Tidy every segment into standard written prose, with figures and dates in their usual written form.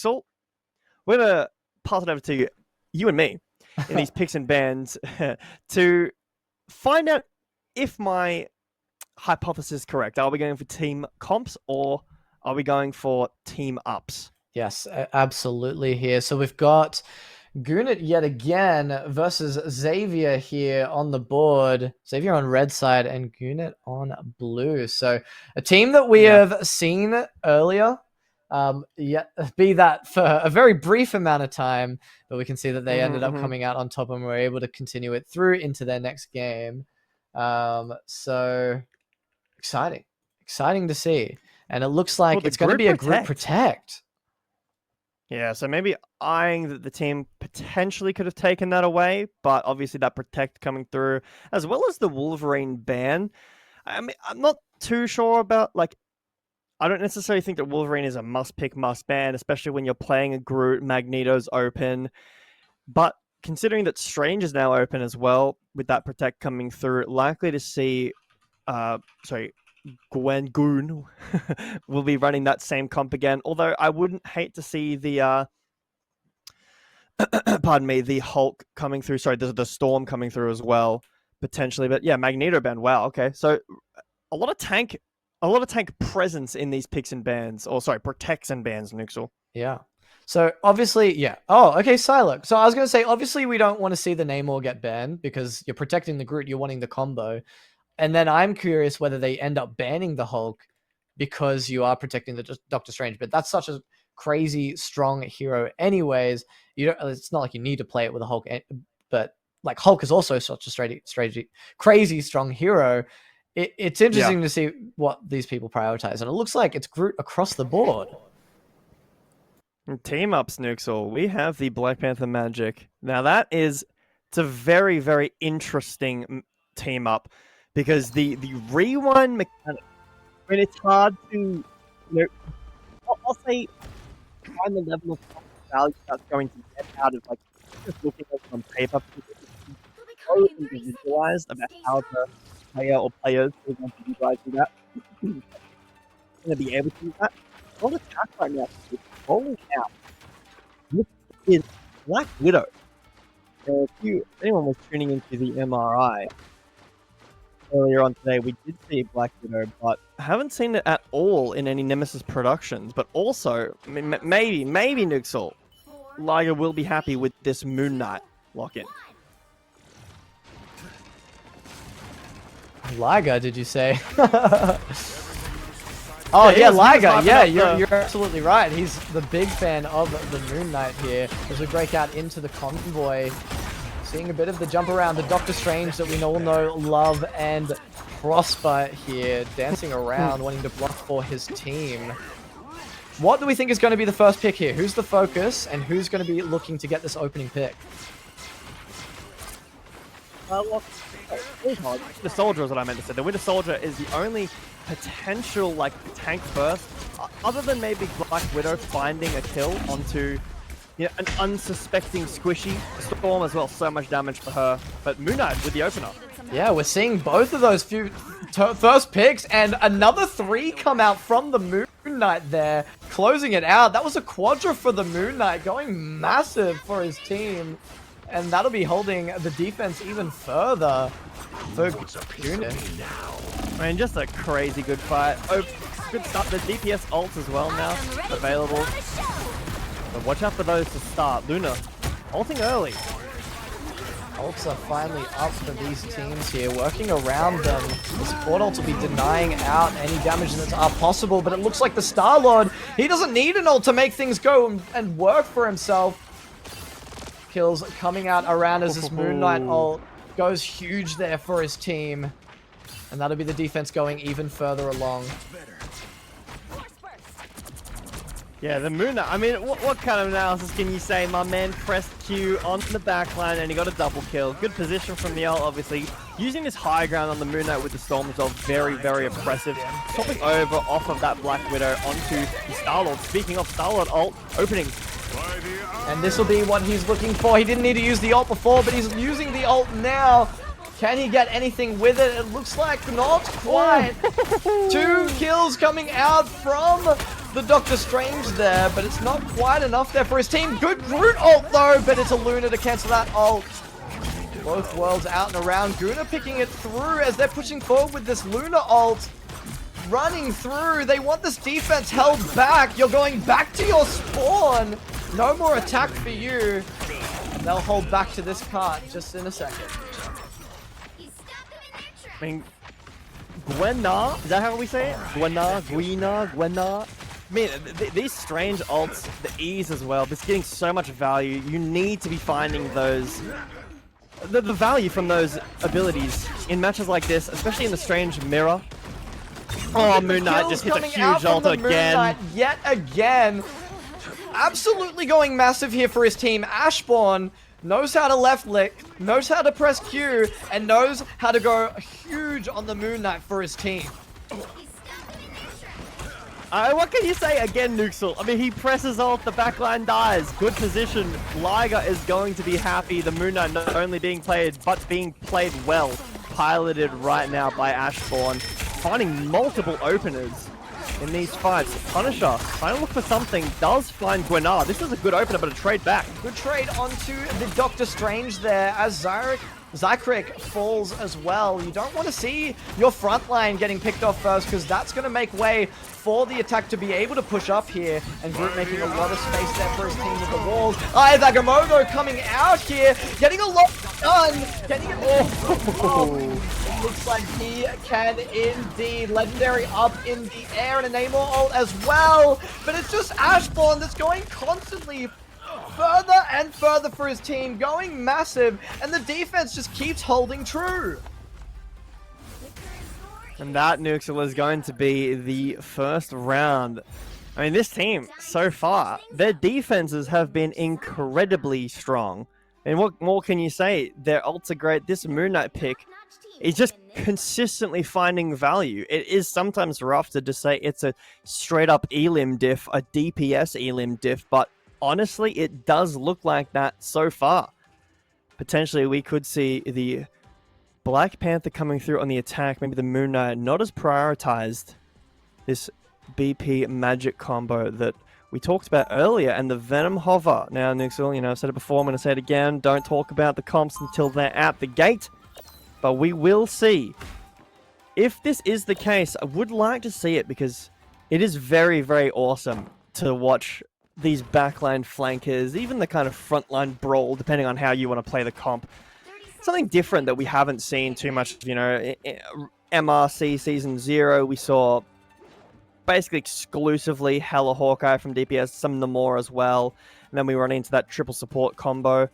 So we're going to pass it over to you and me in these picks and bans to find out if my hypothesis is correct. Are we going for team comps or are we going for team ups? Yes, absolutely here. So we've got Gewn yet again versus Zavier here on the board. Zavier on red side and Gewn on blue. So a team that we have seen earlier, be that for a very brief amount of time, but we can see that they ended up coming out on top and were able to continue it through into their next game. So exciting to see. And it looks like it's going to be a group protect. Yeah, so maybe eyeing that the team potentially could have taken that away, but obviously that protect coming through, as well as the Wolverine ban. I mean, I'm not too sure about, like, I don't necessarily think that Wolverine is a must-pick, must-ban, especially when you're playing a Groot, Magneto's open. But considering that Strange is now open as well, with that protect coming through, likely to see, Gewn will be running that same comp again. Although I wouldn't hate to see the pardon me, the Hulk coming through. Sorry, the Storm coming through as well, potentially. But yeah, Magneto band. Wow, okay. So a lot of tank presence in these picks and bans. Or sorry, protects and bans, Nuxel. Yeah. So obviously, yeah. Oh, okay, Psylocke. So I was gonna say, obviously we don't want to see the Namor get banned because you're protecting the Groot, you're wanting the combo. And then I'm curious whether they end up banning the Hulk because you are protecting the Doctor Strange. But that's such a crazy strong hero anyways. It's not like you need to play it with a Hulk, but like Hulk is also such a crazy strong hero. It's interesting to see what these people prioritize. And it looks like it's Groot across the board. Team up, Snooksall. We have the Black Panther magic. Now it's a very, very interesting team up. Because the rewind mechanic, I mean, it's hard to, I'll say, find the level of value that's going to get out of, like, just looking at it on paper. It's so individualized about how the player or players are going to utilize that. Going to be able to do that. On the chat right now, it's rolling out. This is Black Widow. If anyone was tuning into the MRI, earlier on today, we did see Black Widow, but haven't seen it at all in any Nemesis Productions. But also, maybe Nuxel, Liger will be happy with this Moon Knight lock-in. Liger, did you say? Oh yeah, Liger. Yeah, you're absolutely right. He's the big fan of the Moon Knight here as we break out into the convoy. Seeing a bit of the jump around, the Doctor Strange that we all know, love, and prosper here, dancing around, wanting to block for his team. What do we think is going to be the first pick here? Who's the focus, and who's going to be looking to get this opening pick? The Soldier is what I meant to say. The Winter Soldier is the only potential, like, tank first, other than maybe Black Widow finding a kill onto an unsuspecting squishy Storm as well. So much damage for her. But Moon Knight with the opener. Yeah, we're seeing both of those first picks, and another 3 come out from the Moon Knight there, closing it out. That was a quadra for the Moon Knight, going massive for his team. And that'll be holding the defense even further for Gewn. I mean, just a crazy good fight. Oh, good start. The DPS ult as well now available. But watch out for those to start. Luna, ulting early. Ults are finally up for these teams here, working around them. The support ult will be denying out any damage that's possible, but it looks like the Star-Lord, he doesn't need an ult to make things go and work for himself. Kills coming out around as this Moon Knight ult goes huge there for his team. And that'll be the defense going even further along. Yeah, the Moon Knight. I mean, what kind of analysis can you say? My man pressed Q on the backline and he got a double kill. Good position from the ult, obviously. Using this high ground on the Moon Knight with the Storm as well, very, very impressive. Topping over off of that Black Widow onto the Star-Lord. Speaking of Star-Lord ult, opening. And this will be what he's looking for. He didn't need to use the ult before, but he's using the ult now. Can he get anything with it? It looks like not quite. 2 kills coming out from the Doctor Strange there, but it's not quite enough there for his team. Good Groot ult though, but it's a Luna to cancel that ult. Both worlds out and around. Guna picking it through as they're pushing forward with this Luna ult. Running through. They want this defense held back. You're going back to your spawn. No more attack for you. And they'll hold back to this cart just in a second. I mean, Gwena? Is that how we say it? Gwena. I mean, these strange ults, the ease as well, it's getting so much value. You need to be finding those... The value from those abilities in matches like this, especially in the strange mirror. Oh, Moon Knight just hit a huge ult again. Yet again. Absolutely going massive here for his team. Ashbourne knows how to left click, knows how to press Q, and knows how to go huge on the Moon Knight for his team. What can you say again, Nuxel? I mean, he presses ult, the backline dies. Good position. Liger is going to be happy. The Moon Knight not only being played, but being played well. Piloted right now by Ashbourne. Finding multiple openers in these fights. Punisher trying to look for something. Does find Gwena. This is a good opener, but a trade back. Good trade onto the Doctor Strange there as Zykrek falls as well. You don't want to see your front line getting picked off first because that's going to make way for the attack to be able to push up here. And Groot making a lot of space there for his team with the walls. Vagamodo coming out here, getting a lot done. Getting it. It looks like he can indeed. Legendary up in the air and a Namor ult as well. But it's just Ashbourne that's going constantly further and further for his team, going massive, and the defense just keeps holding true. And that, Nuxel, is going to be the first round. I mean, this team, so far, their defenses have been incredibly strong. And what more can you say? Their ults are great. This Moon Knight pick is just consistently finding value. It is sometimes rough to just say it's a straight-up elim diff, a DPS elim diff, but honestly, it does look like that so far. Potentially, we could see the Black Panther coming through on the attack. Maybe the Moon Knight not as prioritized. This BP magic combo that we talked about earlier, and the Venom Hover. Now, Nuxel, you know, I've said it before, I'm going to say it again. Don't talk about the comps until they're at the gate. But we will see. If this is the case, I would like to see it because it is very, very awesome to watch these backline flankers, even the kind of frontline brawl, depending on how you want to play the comp. Something different that we haven't seen too much, you know, MRC Season 0, we saw basically exclusively Hella Hawkeye from DPS, some Namor as well, and then we run into that triple support combo.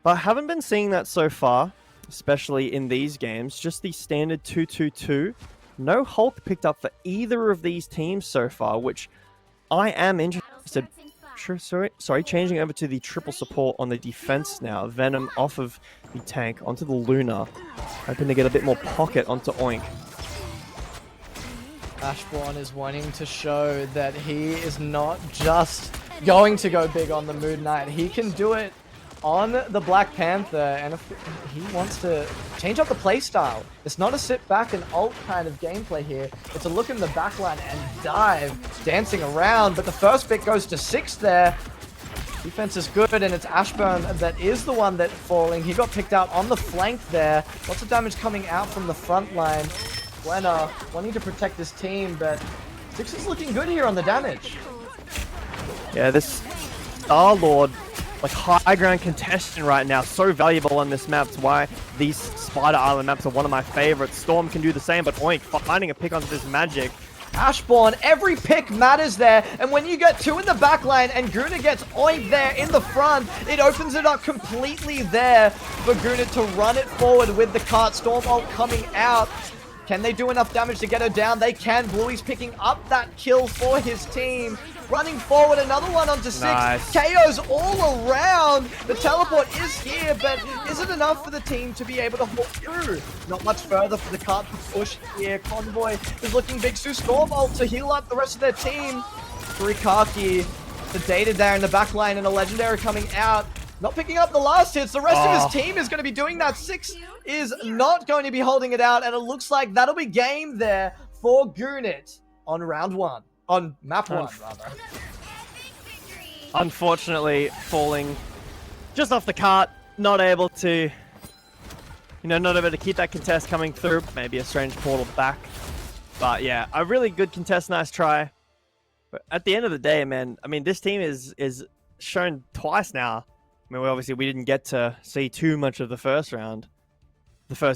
But I haven't been seeing that so far, especially in these games, just the standard 2-2-2. No Hulk picked up for either of these teams so far, which I am interested. Sorry, changing over to the triple support on the defense now. Venom off of the tank onto the Luna. Hoping to get a bit more pocket onto Oink. Ashbourne is wanting to show that he is not just going to go big on the Moon Knight. He can do it on the Black Panther, and if he wants to change up the playstyle. It's not a sit back and ult kind of gameplay here. It's a look in the backline and dive, dancing around, but the first pick goes to 6 there. Defense is good, and it's Ashbourne that is the one that's falling. He got picked out on the flank there. Lots of damage coming out from the front line. Gwena wanting to protect this team, but 6 is looking good here on the damage. Yeah, this Star-Lord, like high ground contestant right now, so valuable on this map. It's why these Spider Island maps are one of my favorites. Storm can do the same, but Oink finding a pick onto this magic. Ashbourne, every pick matters there, and when you get 2 in the back line and Guna gets Oink there in the front, it opens it up completely there for Guna to run it forward with the cart. Storm ult coming out. Can they do enough damage to get her down? They can. Bluey's picking up that kill for his team. Running forward, another one onto 6. Nice. KOs all around. The teleport is here, but is it enough for the team to be able to hold through? Not much further for the cart to push here. Convoy is looking big. Sue Storm ult to heal up the rest of their team. Furikaki sedated there in the back line, and a legendary coming out. Not picking up the last hits. The rest of his team is going to be doing that. 6 is not going to be holding it out, and it looks like that'll be game there for Goonit on round 1. On map one, Unf- rather. Unfortunately, falling just off the cart, not able to, not able to keep that contest coming through. Maybe a strange portal back. But yeah, a really good contest, nice try. But at the end of the day, man, I mean, this team is shown twice now. I mean, obviously we didn't get to see too much of the first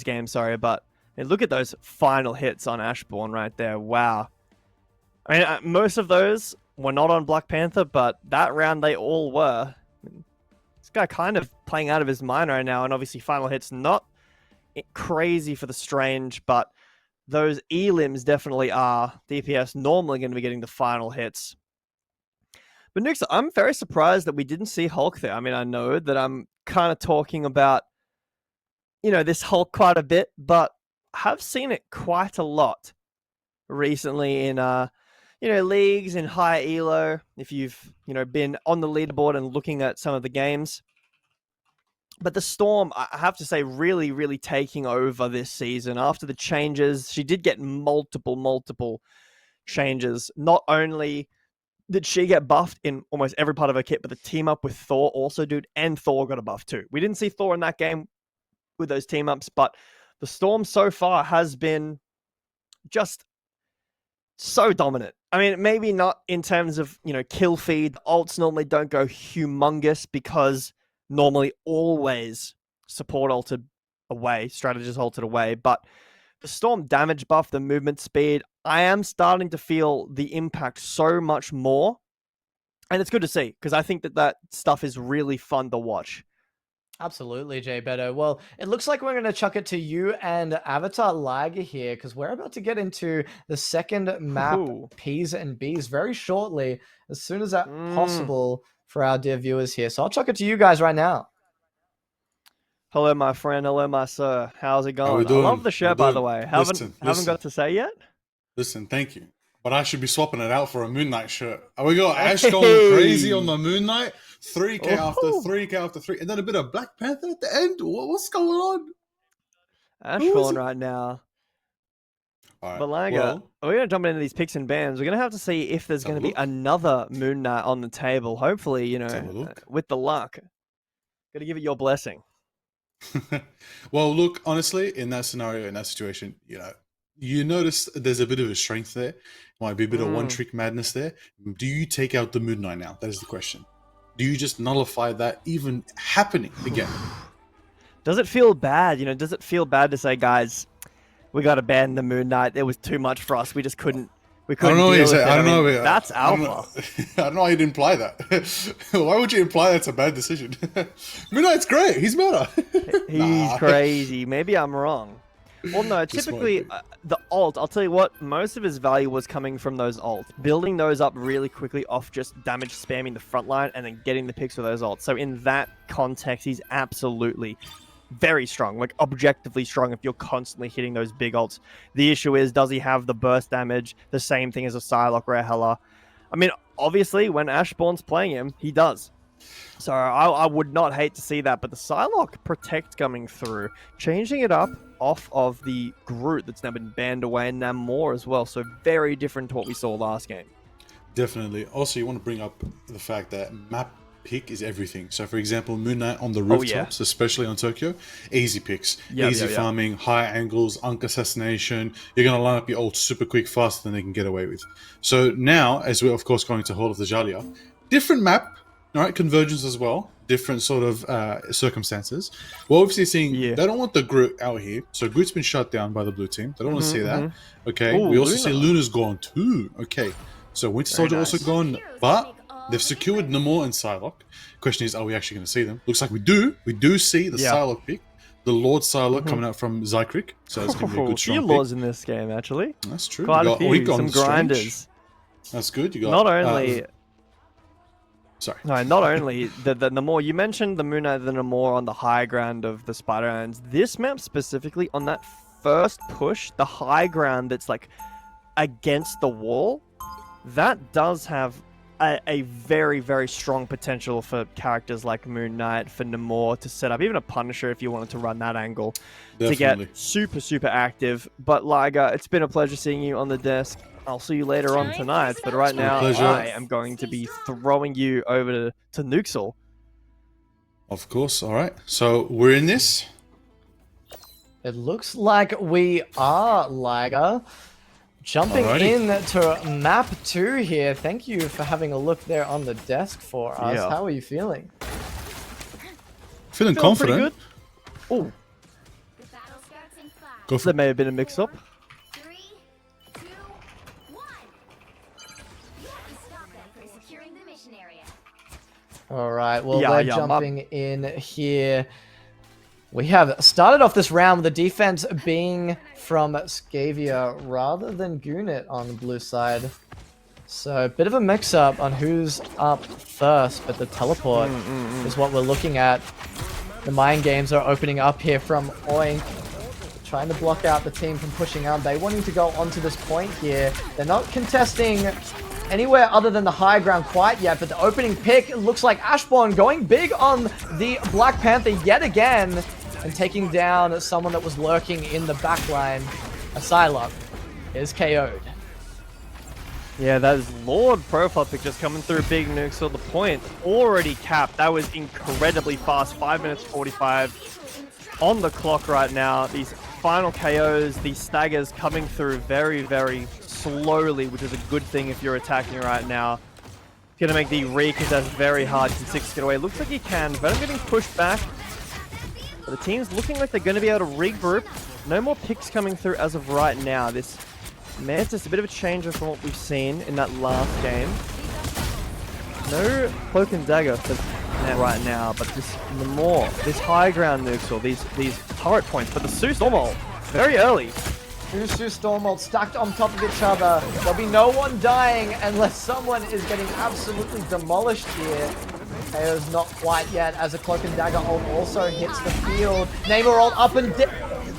game, sorry, but I mean, look at those final hits on Ashbourne right there. Wow. I mean, most of those were not on Black Panther, but that round they all were. I mean, this guy kind of playing out of his mind right now, and obviously final hits not crazy for the Strange, but those E-limbs definitely are. DPS normally going to be getting the final hits. But Nix, I'm very surprised that we didn't see Hulk there. I mean, I know that I'm kind of talking about, this Hulk quite a bit, but have seen it quite a lot recently in, leagues in high elo. If you've, been on the leaderboard and looking at some of the games. But the Storm, I have to say, really, really taking over this season. After the changes, she did get multiple changes. Not only did she get buffed in almost every part of her kit, but the team up with Thor also, dude, and Thor got a buff too. We didn't see Thor in that game with those team ups, but the Storm so far has been just so dominant. I mean, maybe not in terms of, kill feed. Ults normally don't go humongous because normally always support ulted away, strategist ulted away, but the Storm damage buff, the movement speed, I am starting to feel the impact so much more. And it's good to see, because I think that stuff is really fun to watch. Absolutely, Jay Beto. Well, it looks like we're going to chuck it to you and Avatar Liger here, because we're about to get into the second map, P's and B's, very shortly, as soon as that's possible for our dear viewers here. So I'll chuck it to you guys right now. Hello, my friend. Hello, my sir. How's it going? How we doing? I love the shirt, by the way. Haven't got to say yet? Listen, thank you. But I should be swapping it out for a Moon Knight shirt. We got Ash going crazy on the Moon Knight. 3K after 3K after 3. And then a bit of Black Panther at the end. What's going on? Ashbourne right now. All right. But Liger, we're going to jump into these picks and bans. We're going to have to see if there's going to be another Moon Knight on the table. Hopefully, with the luck. Got to give it your blessing. Well, look, honestly, in that scenario, in that situation, you notice there's a bit of a strength there. Might be a bit of one-trick madness there. Do you take out the Moon Knight now? That is the question. Do you just nullify that even happening again? Does it feel bad? Does it feel bad to say, guys, we got to ban the Moon Knight? It was too much for us. We just couldn't. We couldn't deal with it. I mean, that's alpha. I don't know why you'd imply that. Why would you imply that's a bad decision? Moon Knight's great. He's better. He's crazy. Maybe I'm wrong. Well, no, typically the ult, I'll tell you what, most of his value was coming from those ults. Building those up really quickly off just damage spamming the front line and then getting the picks for those ults. So in that context, he's absolutely very strong, like objectively strong if you're constantly hitting those big ults. The issue is, does he have the burst damage, the same thing as a Psylocke or a Hela? I mean, obviously, when Ashbourne's playing him, he does. So I would not hate to see that, but the Psylocke Protect coming through, changing it up off of the Groot that's now been banned away, and Namor as well, so very different to what we saw last game. Definitely. Also, you want to bring up the fact that map pick is everything. So for example, Moon Knight on the rooftops, especially on Tokyo, easy picks, easy farming, high angles, Unk assassination. You're going to line up your ult super quick, faster than they can get away with. So now, as we're of course going to Hall of the Jalia, different map, all right, convergence as well, different sort of circumstances. We're obviously seeing they don't want the Groot out here, so Groot's been shut down by the blue team. They don't want to see that. Okay, we also see Luna's gone too. Okay, so Winter Soldier also gone, but they've secured Namor and Psylocke. Question is, are we actually going to see them? Looks like we do. We do see the Psylocke pick, the Lord Psylocke coming out from Zykrek. So it's going to be a good strong pick. Lords in this game, actually. That's true. Quite a few, some grinders. That's good. You got not only. Sorry. No, not only the Namor. You mentioned the Moon Knight, the Namor on the high ground of the Spider Islands. This map specifically on that first push, the high ground that's like against the wall, that does have a very, very strong potential for characters like Moon Knight, for Namor to set up, even a Punisher if you wanted to run that angle, to get super, super active. But Liger, it's been a pleasure seeing you on the desk. I'll see you later on tonight, but right now I am going to be throwing you over to Nuxel. Of course, alright. So, we're in this? It looks like we are, Liger. Jumping into map 2 here. Thank you for having a look there on the desk for us. Yeah. How are you feeling? Feeling confident. Pretty good. Oh. Go for There may have been a mix-up. 3, 2, 1. You have to stop them from securing the mission area. All right, well, Yeah, we're yeah, jumping in here. We have started off this round with the defense being from Zavier rather than Gewn on the blue side. So a bit of a mix-up on who's up first, but the teleport is what we're looking at. The mind games are opening up here from Oink, trying to block out the team from pushing out. They wanting to go onto this point here. They're not contesting anywhere other than the high ground quite yet, but the opening pick looks like Ashbourne going big on the Black Panther yet again and taking down someone that was lurking in the backline. A Psylocke is KO'd. Yeah, that is Lord profile pick just coming through big nukes. So the point already capped. That was incredibly fast. 5 minutes 45 on the clock right now. These final KOs, these staggers coming through very, very slowly, which is a good thing if you're attacking right now. It's going to make the recontest very hard. Can Six get away? Looks like he can, but I'm getting pushed back. But the team's looking like they're going to be able to regroup. No more picks coming through as of right now. This Mantis, a bit of a change from what we've seen in that last game. No cloak and dagger for right now, but this high ground nukes or these turret points. But the Sue Stormhold very early. Two Stormhold stacked on top of each other. There'll be no one dying unless someone is getting absolutely demolished here. KO's not quite yet as a cloak and dagger ult also hits the field. Neymar ult up and down.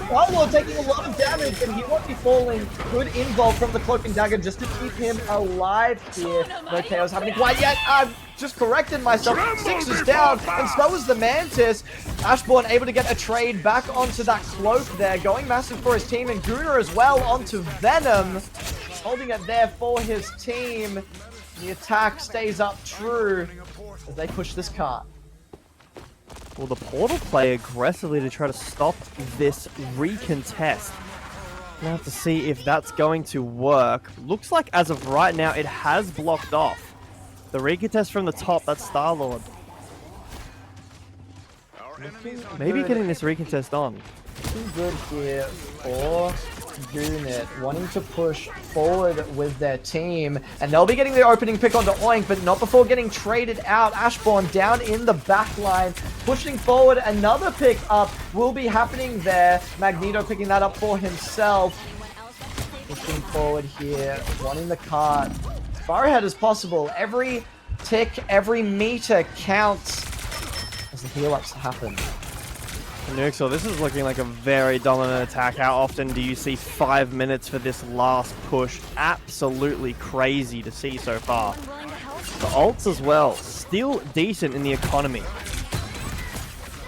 Paolo taking a lot of damage, and he won't be falling. Good involve from the cloak and dagger just to keep him alive here. No KO's happening quite yet. I've just corrected myself. Six is down, and so is the Mantis. Ashbourne able to get a trade back onto that cloak there, going massive for his team, and Gunnar as well onto Venom, holding it there for his team. The attack stays up true as they push this cart. Well, the Portal play aggressively to try to stop this recontest. We'll have to see if that's going to work. Looks like as of right now, it has blocked off. The recontest from the top, that's Star-Lord. Maybe getting this recontest on. Looking good here for Unit, wanting to push forward with their team, and they'll be getting the opening pick onto Oink, but not before getting traded out. Ashbourne down in the back line, pushing forward. Another pick up will be happening there. Magneto picking that up for himself. Pushing forward here, wanting the cart as far ahead as possible. Every tick, every meter counts as the heal-ups happen. Nuxel, this is looking like a very dominant attack. How often do you see 5 minutes for this last push? Absolutely crazy to see so far. The ults as well, still decent in the economy.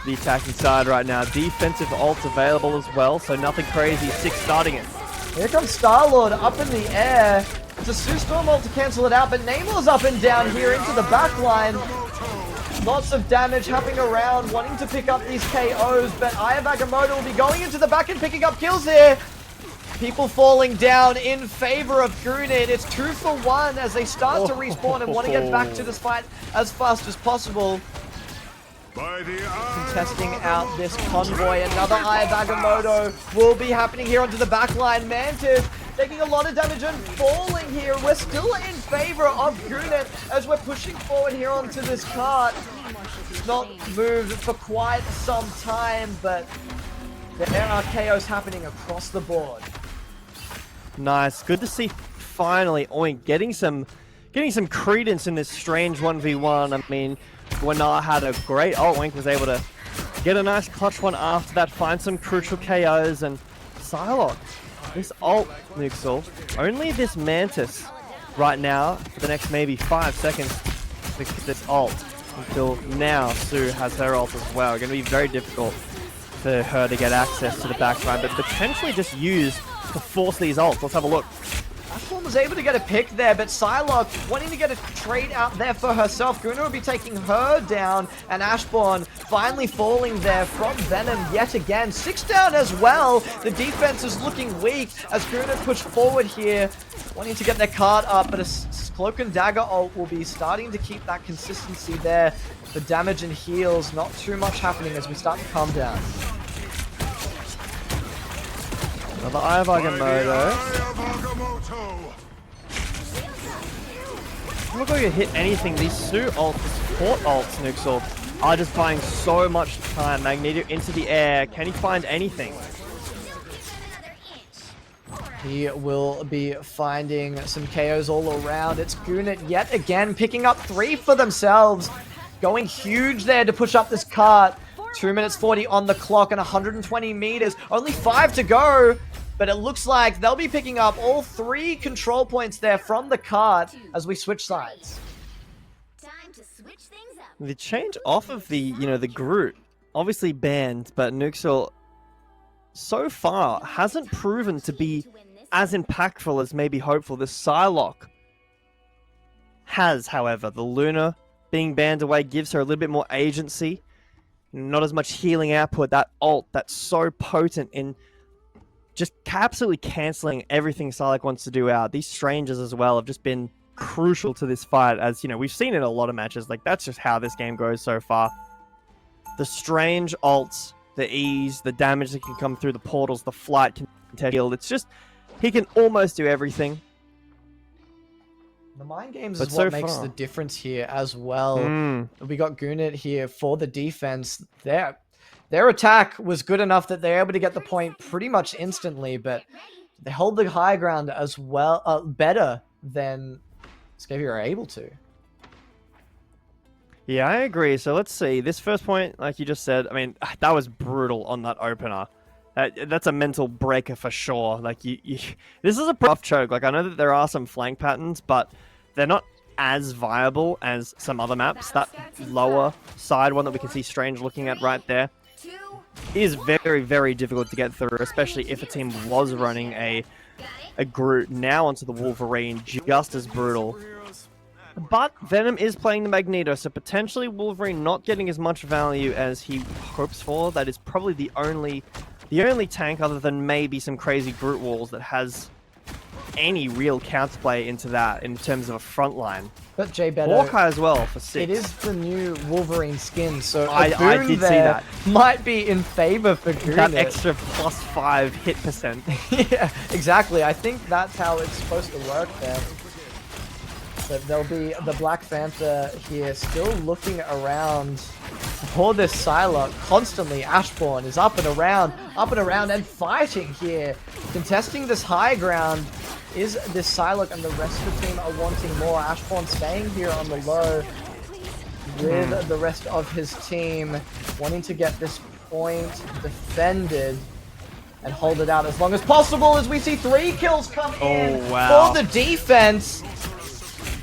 The attacking side right now, defensive ults available as well, so nothing crazy. Six starting it. Here comes Star-Lord up in the air. It's a Sue Stormhold to cancel it out, but Neymor's up and down here into the back line. Lots of damage happening around, wanting to pick up these KOs, but Aya Bagamoto will be going into the back and picking up kills here. People falling down in favor of Gunit. It's 2 for 1 as they start to respawn and want to get back to this fight as fast as possible. Contesting out this convoy. Another Aya Bagamoto will be happening here onto the back line. Mantis taking a lot of damage and falling here. We're still in favor of Gunit as we're pushing forward here onto this cart. It's not moved for quite some time, but there are KOs happening across the board. Nice. Good to see finally Oink getting some credence in this strange 1v1. I mean, Gwenar had a great ult. Oink was able to get a nice clutch one after that, find some crucial KOs, and Psylocke. This ult, Nuxel, only this Mantis right now for the next maybe 5 seconds to get this ult. Until now, Sue has her ult as well. Going to be very difficult for her to get access to the backline, but potentially just use to force these ults. Let's have a look. Ashbourne was able to get a pick there, but Psylocke wanting to get a trade out there for herself. Guna will be taking her down, and Ashbourne finally falling there from Venom yet again. 6 down as well. The defense is looking weak as Guna push forward here, wanting to get their card up, but a Cloak and Dagger ult will be starting to keep that consistency there. The damage and heals, not too much happening as we start to calm down. Another Eye of Agamotto. Look like you hit anything. These Sue ults, the support ults, Nuxel, are just buying so much time. Magneto into the air. Can he find anything? He will be finding some KOs all around. It's Gunit yet again picking up 3 for themselves. Going huge there to push up this cart. 2 minutes 40 on the clock and 120 meters. Only 5 to go. But it looks like they'll be picking up all 3 control points there from the cart as we switch sides. Time to switch things up. The change off of the, the Groot, obviously banned, but Nuxel so far hasn't proven to be as impactful as maybe hopeful. The Psylocke has, however. The Luna being banned away gives her a little bit more agency. Not as much healing output. That ult that's so potent in just absolutely cancelling everything Psylocke wants to do out. These strangers as well have just been crucial to this fight, as we've seen in a lot of matches. Like, that's just how this game goes so far. The strange ults, the ease, the damage that can come through the portals, the flight can heal. It's just, he can almost do everything. The mind games But is what so makes far. the difference here as well. We got Gunit here for the defense. Their attack was good enough that they're able to get the point pretty much instantly, but they hold the high ground as well, better than Zavier are able to. Yeah, I agree. So let's see. This first point, like you just said, I mean, that was brutal on that opener. That's a mental breaker for sure. Like, this is a rough choke. Like, I know that there are some flank patterns, but they're not as viable as some other maps. That lower side one that we can see Strange looking at right there is very, very difficult to get through, especially if a team was running a Groot now onto the Wolverine, just as brutal. But Venom is playing the Magneto, so potentially Wolverine not getting as much value as he hopes for. That is probably the only tank, other than maybe some crazy Groot walls, that has any real counterplay into that in terms of a front line. But Jay Beto, Hawkeye as well for 6. it is the new Wolverine skin, so I did see that. Might be in favor for Gunit. That extra +5 hit percent. Yeah, exactly. I think that's how it's supposed to work there. But there'll be the Black Panther here still looking around for this Psylocke constantly. Ashbourne is up and around and fighting here. Contesting this high ground is this Psylocke, and the rest of the team are wanting more. Ashbourne staying here on the low with the rest of his team, wanting to get this point defended and hold it out as long as possible, as we see 3 kills come in wow. for the defense.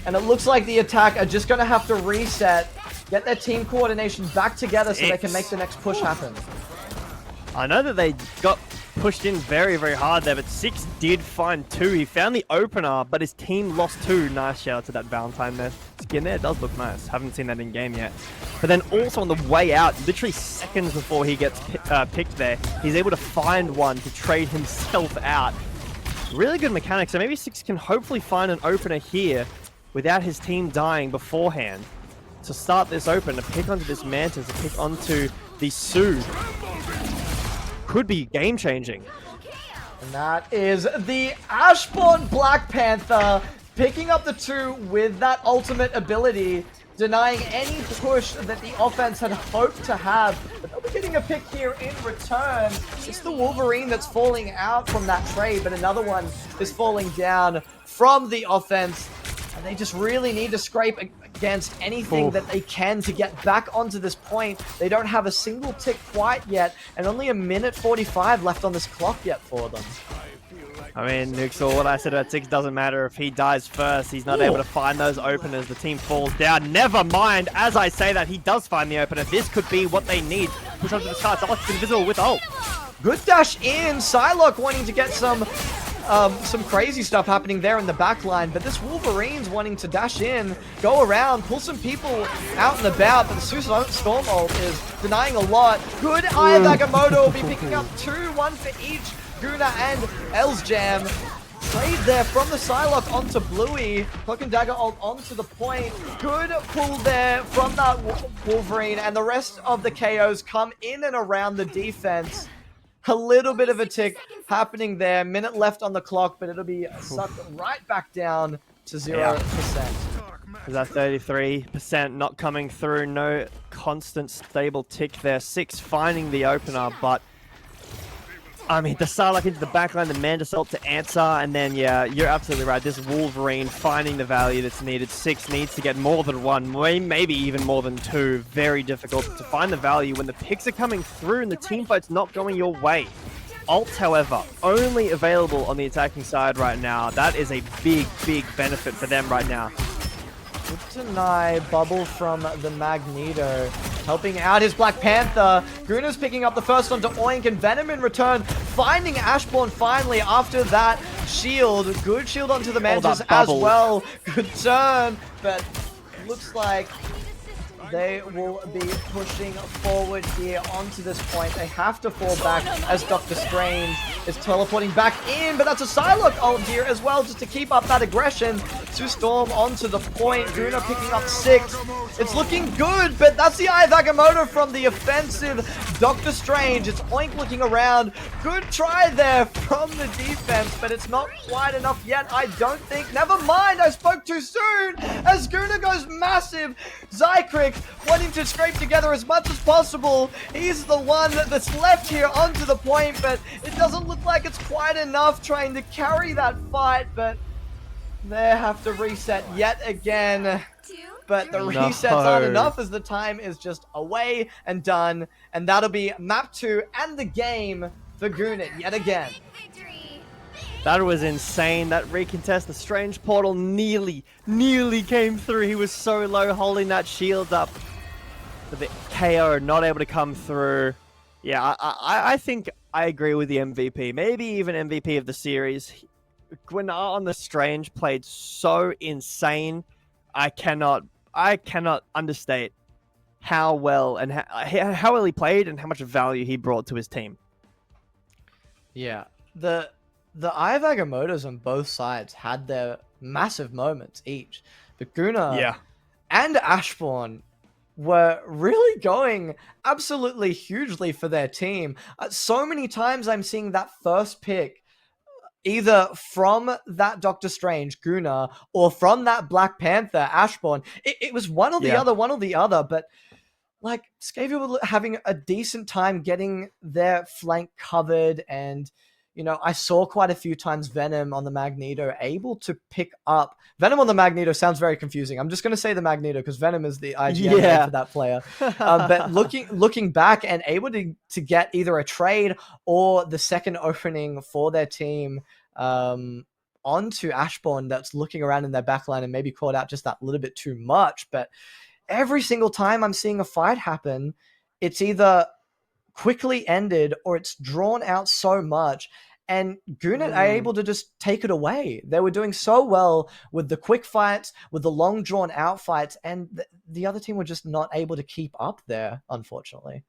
And it looks like the attack are just going to have to reset, get their team coordination back together so they can make the next push happen. I know that they got pushed in very, very hard there, but 6 did find 2. He found the opener, but his team lost 2. Nice shout out to that Valentine there. Skin there does look nice. Haven't seen that in game yet. But then also on the way out, literally seconds before he gets picked there, he's able to find one to trade himself out. Really good mechanics. So maybe 6 can hopefully find an opener here without his team dying beforehand to start this open, to pick onto this Mantis, to pick onto the Sue. Could be game-changing. And that is the Ashbourne Black Panther picking up the 2 with that ultimate ability, denying any push that the offense had hoped to have. But they'll be getting a pick here in return. It's the Wolverine that's falling out from that trade, but another one is falling down from the offense. And they just really need to scrape against anything that they can to get back onto this point. They don't have a single tick quite yet, and only 1:45 left on this clock yet for them. I mean, Nuxel, what I said about 6 doesn't matter. If he dies first, he's not able to find those openers. The team falls down. Never mind. As I say that, he does find the opener. This could be what they need. Push onto the start. Psylocke's invisible with ult. Good dash in. Psylocke wanting to get some some crazy stuff happening there in the back line, but this Wolverine's wanting to dash in, go around, pull some people out and about, but the Suicide Storm ult is denying a lot. Good Eye of Agamotto will be picking up 2, 1 for each. Guna and Elsjam. Trade there from the Psylocke onto Bluey. Cloak and Dagger ult onto the point. Good pull there from that Wolverine, and the rest of the KOs come in and around the defense. A little bit of a tick happening there. Minute left on the clock, but it'll be sucked right back down to 0%. Is that 33% not coming through? No constant stable tick there. 6 finding the opener, but I mean, the Psylocke into the backline, the Mantis ult to answer, and then, yeah, you're absolutely right. This Wolverine finding the value that's needed. 6 needs to get more than 1, maybe even more than 2. Very difficult to find the value when the picks are coming through and the team fight's not going your way. Ult, however, only available on the attacking side right now. That is a big, big benefit for them right now. Good deny bubble from the Magneto, helping out his Black Panther. Guna's picking up the first one to Oink, and Venom in return, finding Ashbourne finally after that shield. Good shield onto the Mantis as well. Good turn, but looks like they will be pushing forward here onto this point. They have to fall back as Doctor Strange is teleporting back in, but that's a Psylocke ult here as well just to keep up that aggression. Sue Storm onto the point. Guna picking up 6. It's looking good, but that's the Eye of Agamotto from the offensive Doctor Strange. It's Oink looking around. Good try there from the defense, but it's not quite enough yet, I don't think. Never mind, I spoke too soon as Guna goes massive. Zycrick wanting to scrape together as much as possible. He's the one that's left here onto the point, but it doesn't look like it's quite enough trying to carry that fight, but they have to reset yet again. But the resets aren't enough as the time is just away and done, and that'll be map 2 and the game for Gunit yet again. That was insane. That recontest, the Strange Portal nearly came through. He was so low holding that shield up. But the KO not able to come through. Yeah, I think I agree with the MVP. Maybe even MVP of the series. Gwynar on the Strange played so insane. I cannot understate how well and how well he played and how much value he brought to his team. Yeah, the Eye of Agamotto's on both sides had their massive moments each. But Guna and Ashbourne were really going absolutely hugely for their team. So many times I'm seeing that first pick either from that Doctor Strange, Guna, or from that Black Panther, Ashbourne. It was one or the other, but like Zavier were having a decent time getting their flank covered, and you know, I saw quite a few times Venom on the Magneto able to pick up. Venom on the Magneto sounds very confusing. I'm just going to say the Magneto because Venom is the IGN name for that player. But looking back and able to get either a trade or the second opening for their team onto Ashbourne that's looking around in their backline and maybe caught out just that little bit too much. But every single time I'm seeing a fight happen, it's either quickly ended or it's drawn out so much, and Gunit are able to just take it away. They were doing so well with the quick fights, with the long drawn out fights, and the other team were just not able to keep up there, unfortunately.